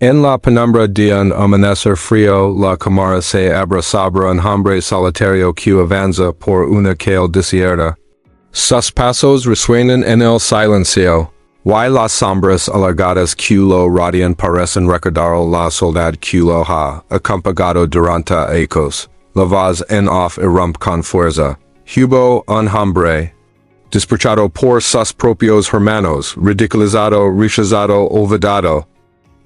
En la penumbra de un amanecer frío, la cámara se abrazaba un hombre solitario que avanza por una calle desierta. Sus pasos resuenan en el silencio. Y las sombras alargadas que lo rodean parecen recordar la soledad que lo ha acompañado durante ecos. La voz en off irrumpe con fuerza. Hubo, un hombre, despreciado por sus propios hermanos, ridiculizado, rechazado, olvidado.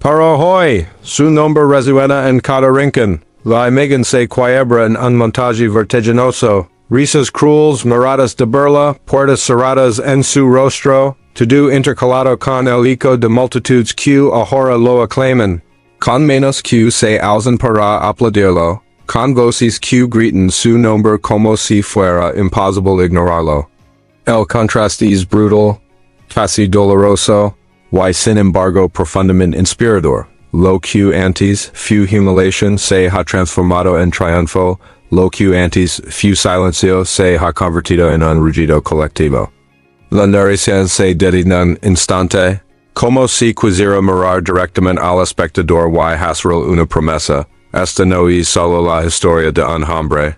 Pero hoy, su nombre resuena en cada rincón. La imagen se quiebra en un montaje vertiginoso. Risas crueles, miradas de burla, puertas cerradas en su rostro, todo intercalado con el eco de multitudes que ahora lo aclaman. Con manos que se alzan para aplaudirlo, con voces que gritan su nombre como si fuera imposible ignorarlo. El contraste es brutal, casi doloroso, y sin embargo profundamente inspirador. Lo que antes fue humiliación se ha transformado en triunfo, lo que antes fue silencio se ha convertido en un rugido colectivo. La narración se detiene un instante, como si quisiera mirar directamente al espectador y hacer una promesa. Esta no es solo la historia de un hombre.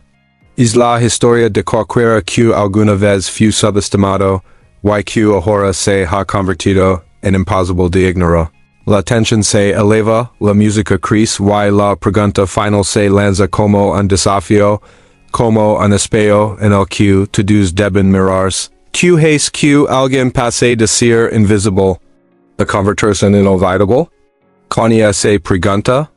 Es la historia de cualquiera que alguna vez fue subestimado, y que ahora se ha convertido en imposible de ignorar. La tensión se eleva, la música crece y la pregunta final se lanza como un desafío, como un espejo en el que todos deben mirarse. ¿Qué es que alguien pase de ser invisible a convertirse en inolvidable? Con esa pregunta,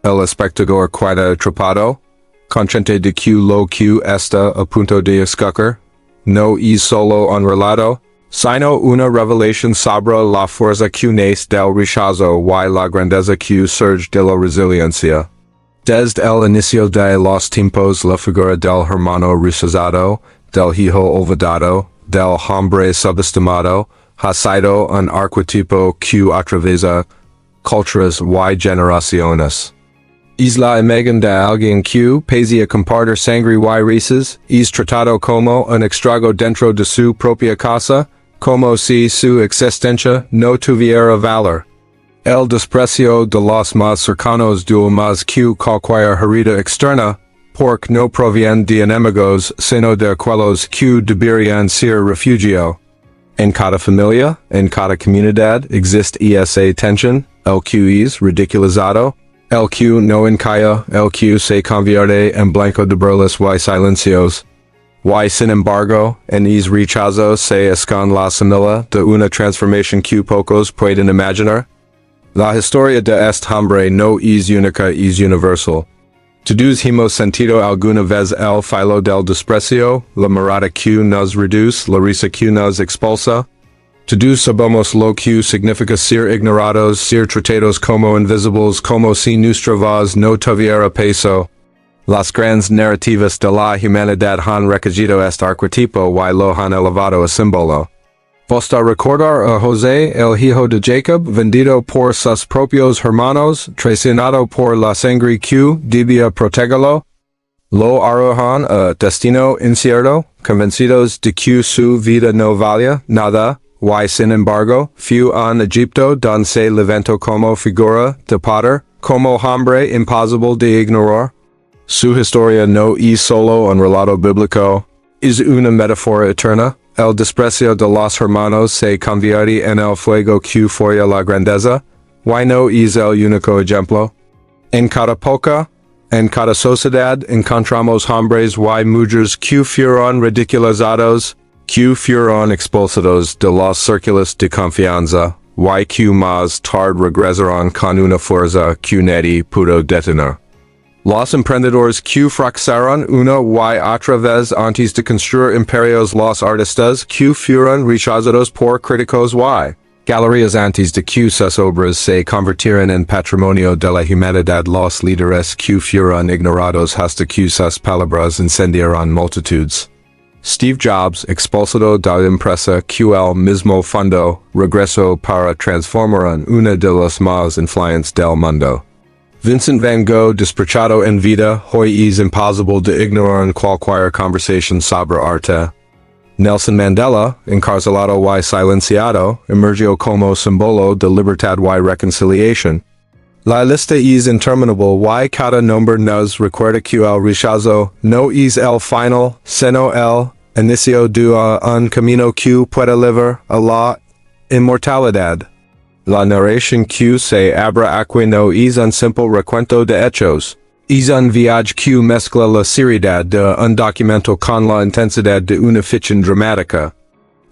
el espectador queda atrapado, consciente de que lo que está a punto de escuchar no es solo un relato, sino una revelación sobre la fuerza que nace del rechazo y la grandeza que surge de la resiliencia. Desde el inicio de los tiempos la figura del hermano rechazado, del hijo olvidado, del hombre subestimado, ha sido un arquetipo que atraviesa culturas y generaciones. Es la imagen de alguien que, pese a compartir sangre y raíces, es tratado como un extraño dentro de su propia casa, como si su existencia no tuviera valor. El desprecio de los más cercanos duele más que cualquier herida externa, porque no proviene de enemigos, sino de aquellos que deberían ser refugio. En cada familia, en cada comunidad existe esa tensión, el que es ridiculizado, el que no encalla, el que se convierte en blanco de burlas y silencios. Y sin embargo, en es rechazo se esconde la semilla de una transformación que pocos pueden imaginar. La historia de este hombre no es única, es universal. Todos hemos sentido alguna vez el filo del desprecio, la mirada que nos reduce, la risa que nos expulsa. Todos sabemos lo que significa ser ignorados, ser tratados como invisibles, como si nuestra voz no tuviera peso. Las grandes narrativas de la humanidad han recogido este arquetipo y lo han elevado a símbolo. Basta recordar a José, el hijo de Jacob, vendido por sus propios hermanos, traicionado por la sangre que debía protegerlo. Lo arrojan a destino incierto, convencidos de que su vida no valía nada, y sin embargo, fue en Egipto donde se levantó como figura de poder, como hombre imposible de ignorar. Su historia no es solo un relato bíblico, es una metáfora eterna. El desprecio de los hermanos se convierte en el fuego que fuera la grandeza, y no es el único ejemplo. En cada época, en cada sociedad encontramos hombres y mujeres que fueron ridiculizados, que fueron expulsados de los círculos de confianza, y que más tarde regresaron con una fuerza que nadie pudo detener. Los emprendedores que fracasaron una y otra vez antes de construir imperios, los artistas que fueron rechazados por críticos y galerías antes de que sus obras se convirtieran en patrimonio de la humanidad, los líderes que fueron ignorados hasta que sus palabras incendiaron multitudes. Steve Jobs, expulsado de la empresa que él mismo fundó, regresó para transformar en una de las más influyentes del mundo. Vincent Van Gogh, despreciado en vida, hoy es imposible de ignorar en cualquier conversación sobre arte. Nelson Mandela, encarcelado y silenciado, emergió como símbolo de libertad y reconciliación. La lista es interminable y cada nombre nos recuerda que el rechazo no es el final, sino el inicio de un camino que puede llevar a la inmortalidad. La narración que se abre aquí no es un simple recuento de hechos. Es un viaje que mezcla la seriedad de un documento con la intensidad de una ficción dramática.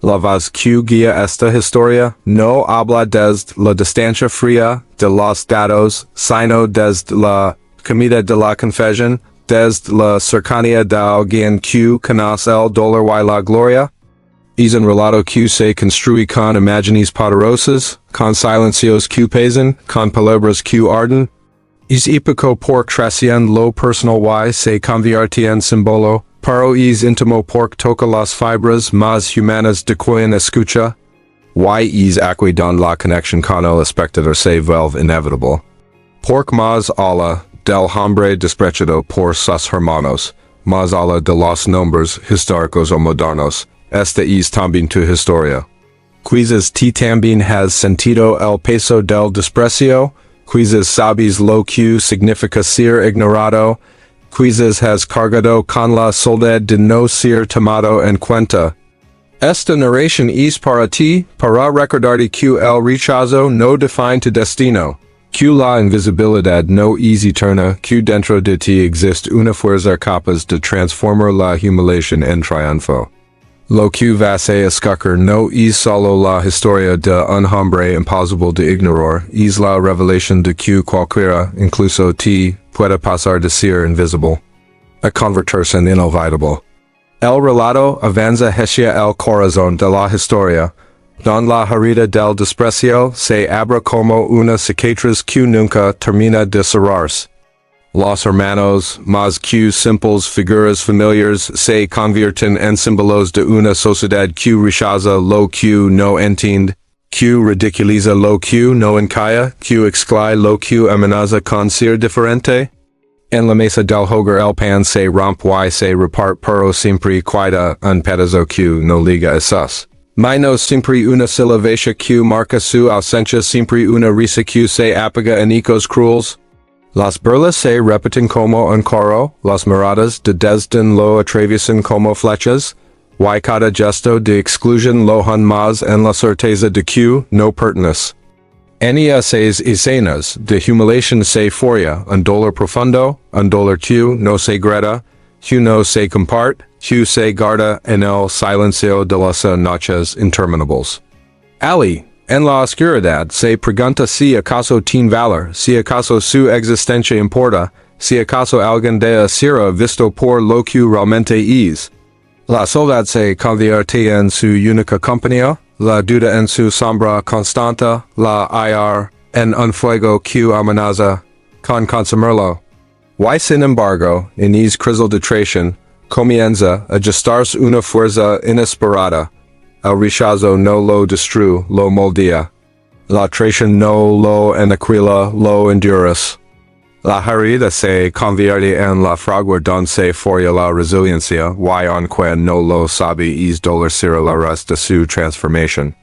La voz que guía esta historia no habla desde la distancia fría de los datos, sino desde la comida de la confesión, desde la cercanía de alguien que conoce el dolor y la gloria. Es un relato que se construye con imágenes poderosas, con silencios que pesan, con palabras que arden. Es épico por trasciende lo personal y se convierte en símbolo. Pero es íntimo porque toca las fibras más humanas de quien escucha. Y es aquí donde la conexión con el espectador se vuelve inevitable. Porque más allá del hombre despreciado por sus hermanos, más allá de los nombres históricos o modernos, esta es también tu historia. Quizás ti también has sentido el peso del desprecio, quizás sabes lo que significa ser ignorado, quizás has cargado con la soledad de no ser tomado en cuenta. Esta narración es para ti, para recordarte que el rechazo no define tu destino, que la invisibilidad no es eterna, que dentro de ti existe una fuerza capaz de transformar la humiliación en triunfo. Lo que vas a escuchar no es solo la historia de un hombre imposible de ignorar, es la revelación de que cualquiera, incluso ti, puede pasar de ser invisible a convertirse en inolvidable. El relato avanza hacia el corazón de la historia, donde la herida del desprecio se abre como una cicatriz que nunca termina de cerrarse. Los hermanos, más que simples figuras familiares, se convierten en símbolos de una sociedad que rechaza lo que no entiende, que ridiculiza lo que no encalla, que excluye lo que amenaza con ser diferente. En la mesa del hogar el pan se rompe y se reparte pero siempre queda un pedazo que no liga a sus manos, siempre una silbación que marca su ausencia, siempre una risa que se apaga en ecos crueles. Las burlas se repiten como un coro, las miradas de desdén lo atraviesan como flechas, y cada gesto de exclusión lo hun más en la certeza de que no pertenece. En esas escenas de humiliación se folla un dolor profundo, un dolor que no se grita, que no se comparte, que se guarda en el silencio de las noches interminables. Ali, en la oscuridad, se pregunta si acaso tiene valor, si acaso su existencia importa, si acaso alguien de será visto por lo que realmente es. La soledad se convierte en su única compañía, la duda en su sombra constante, la ira en un fuego que amenaza con consumirlo. Y sin embargo, en es crisis de traición, comienza a gestarse una fuerza inesperada. El rechazo no lo destruye, lo moldea. La traición no lo aniquila, lo enduras. La herida se convierte en la fragua donde se forja la resiliencia, y aunque no lo sabe es dolor será la raz de su transformación.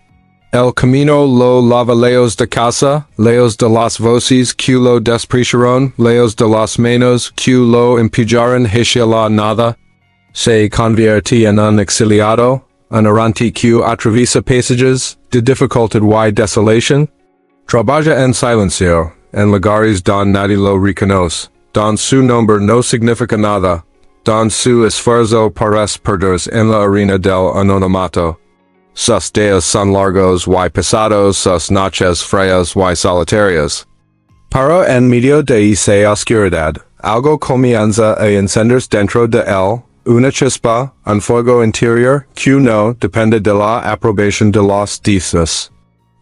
El camino lo lava leos de casa, leos de las voces que lo despreciaron, leos de las manos que lo impidieron hacia la nada. Se convierte en un exiliado, un errante que atraviesa pasajes de dificultad y desolación. Trabaja en silencio, en lugares donde nadie lo reconoce, donde su nombre no significa nada, donde su esfuerzo parece perderse en la arena del anonimato. Sus días son largos y pesados, sus noches frías y solitarias. Pero en medio de esa oscuridad, algo comienza a encenderse dentro de él, una chispa, un fuego interior que no depende de la aprobación de los demás.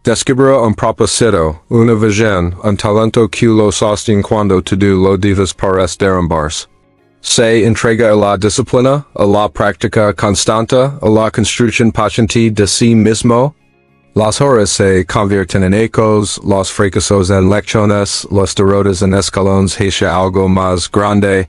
Descubre un propósito, una visión, un talento que lo sostiene cuando todo lo demás parece derrumbarse. Se entrega a la disciplina, a la práctica constante, a la construcción paciente de sí mismo. Las horas se convierten en ecos, los fracasos en lecciones, los derrotas en escalones hacia algo más grande.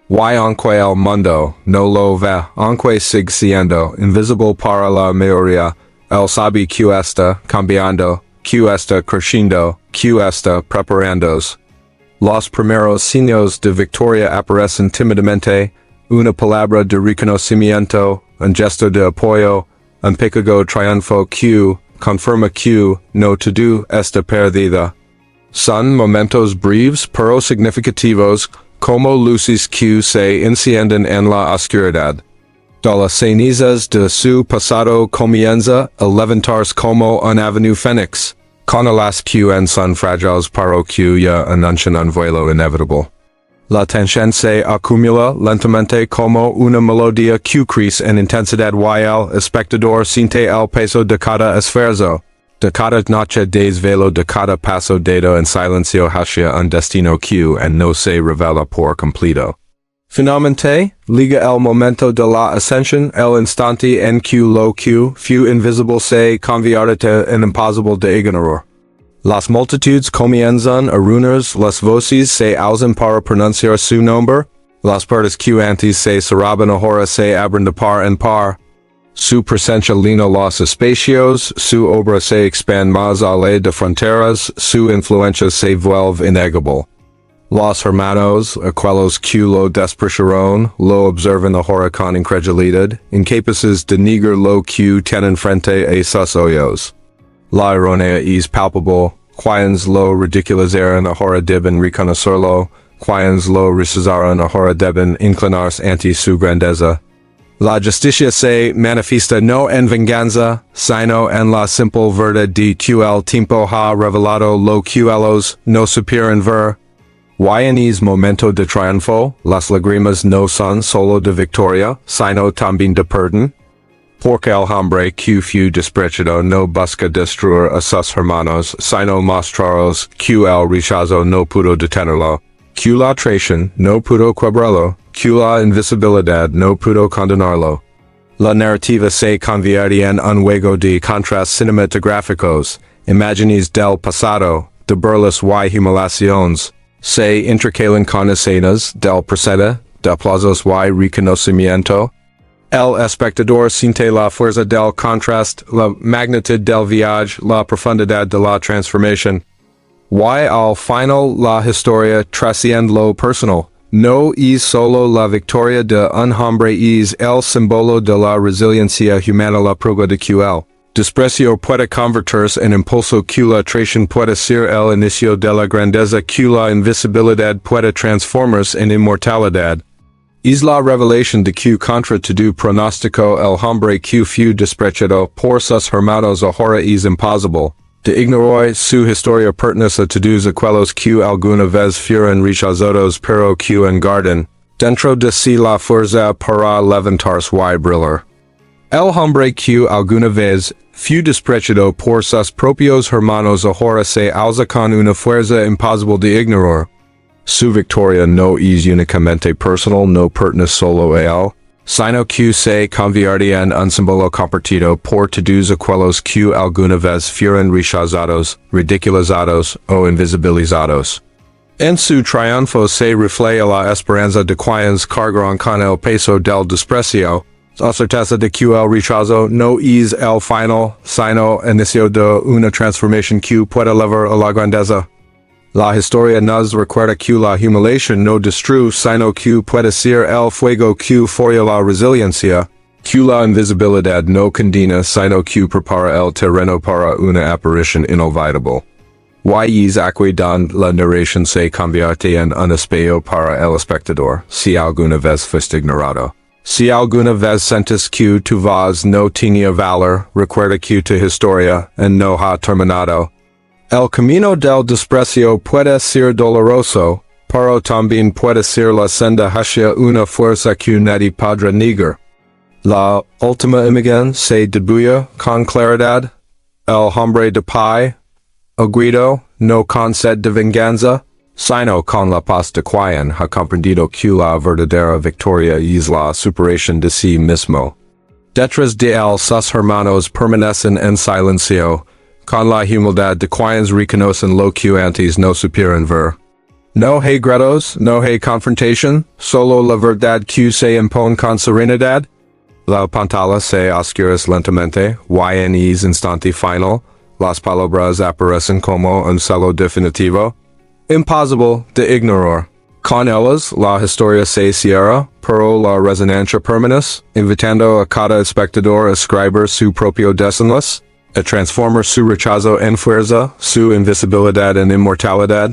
Y aunque el mundo no lo ve, aunque sigue siendo invisible para la mayoría, él sabe que está cambiando, Q esta crescendo, Q esta preparandos. Los primeros signos de victoria aparecen tímidamente, una palabra de reconocimiento, un gesto de apoyo, un pequeño triunfo Q, confirma Q, no todo está perdida. Son momentos breves pero significativos, como luces que se encienden en la oscuridad. De las cenizas de su pasado comienza a levantarse como un avenue fénix, con alas que en son frágiles pero que ya anuncian un vuelo inevitable. La tensión se acumula lentamente como una melodía que crece en intensidad y el espectador siente el peso de cada esfuerzo, de cada noche desvelo, de cada paso dado en silencio hacia un destino que no se revela por completo. Finalmente, llega el momento de la ascensión, el instante en que lo que fue invisible se convierte en imposible de ignorar. Las multitudes comienzan a reunirse, las voces se alzan para pronunciar su nombre, las puertas que antes se cerraban ahora se abren de par en par. Su presencia llena los espacios, su obra se expande más allá de fronteras, su influencia se vuelve innegable. Los hermanos, aquellos que lo despreciaron, lo observan ahora con incredulidad, incapaces de negar lo que tienen frente a sus ojos. La ironía es palpable, quienes lo ridiculizaron ahora deben reconocerlo, quienes lo rechazaron ahora deben inclinarse ante su grandeza. La justicia se manifiesta no en venganza, sino en la simple verdad de que el tiempo ha revelado lo que ellos no supieron ver. Y en ese momento de triunfo, las lágrimas no son solo de victoria, sino también de perdón. Porque el hombre que fue despreciado no busca destruir a sus hermanos, sino mostraros que el rechazo no pudo detenerlo, que la traición no pudo quebrarlo, que la invisibilidad no pudo condenarlo. La narrativa se convierte en un juego de contrastes cinematográficos, imágenes del pasado, de burlas y humiliaciones, se intercalan con escenas del presente, de aplausos y reconocimiento. El espectador siente la fuerza del contraste, la magnitud del viaje, la profundidad de la transformación. Y al final la historia trasciende lo personal. No es solo la victoria de un hombre, es el símbolo de la resiliencia humana, la prueba de que el desprecio puede convertirse en impulso, que la traición puede ser el inicio de la grandeza, que la invisibilidad puede transformarse en inmortalidad. Es la revelación de que contra todo pronóstico el hombre que fue despreciado por sus hermanos ahora es imposible. De ignorar su historia pertenece a todos aquellos que alguna vez fueron rechazados pero que guardan dentro de sí la fuerza para levantarse y brillar. El hombre que alguna vez fue despreciado por sus propios hermanos ahora se alza con una fuerza imposible de ignorar. Su victoria no es únicamente personal, no pertenece solo a él, sino que se convierte en un símbolo compartido por todos aquellos que alguna vez fueron rechazados, ridiculizados o invisibilizados. En su triunfo se refleja la esperanza de quienes cargaron con el peso del desprecio, la certeza de que el rechazo no es el final, sino inicio de una transformación que puede llevar a la grandeza. La historia nos recuerda que la humiliación no destruye, sino que puede ser el fuego que forja la resiliencia, que la invisibilidad no condena, sino que prepara el terreno para una aparición inolvidable. Y es aquí donde la narración se convierte en un espejo para el espectador, si alguna vez fuiste ignorado. Si alguna vez sientes que tu voz no tenía valor, recuerda que tu historia no ha terminado. El camino del desprecio puede ser doloroso, pero también puede ser la senda hacia una fuerza que nadie podrá negar. La última imagen se dibuja con claridad. El hombre de pie, aguido, no con sed de venganza, sino con la paz de quien ha comprendido que la verdadera victoria es la superación de sí mismo. Detrás de él sus hermanos permanecen en silencio, con la humildad de quienes reconocen lo que antes no supieron ver. No hay gritos, no hay confrontación, solo la verdad que se impone con serenidad. La pantalla se oscurece lentamente, y en ese instante final, las palabras aparecen como un solo definitivo. Imposible de ignorar. Con ellas, la historia se cierra, pero la resonancia permanece, invitando a cada espectador a escribir su propio desenlace, a transformar su rechazo en fuerza, su invisibilidad en inmortalidad,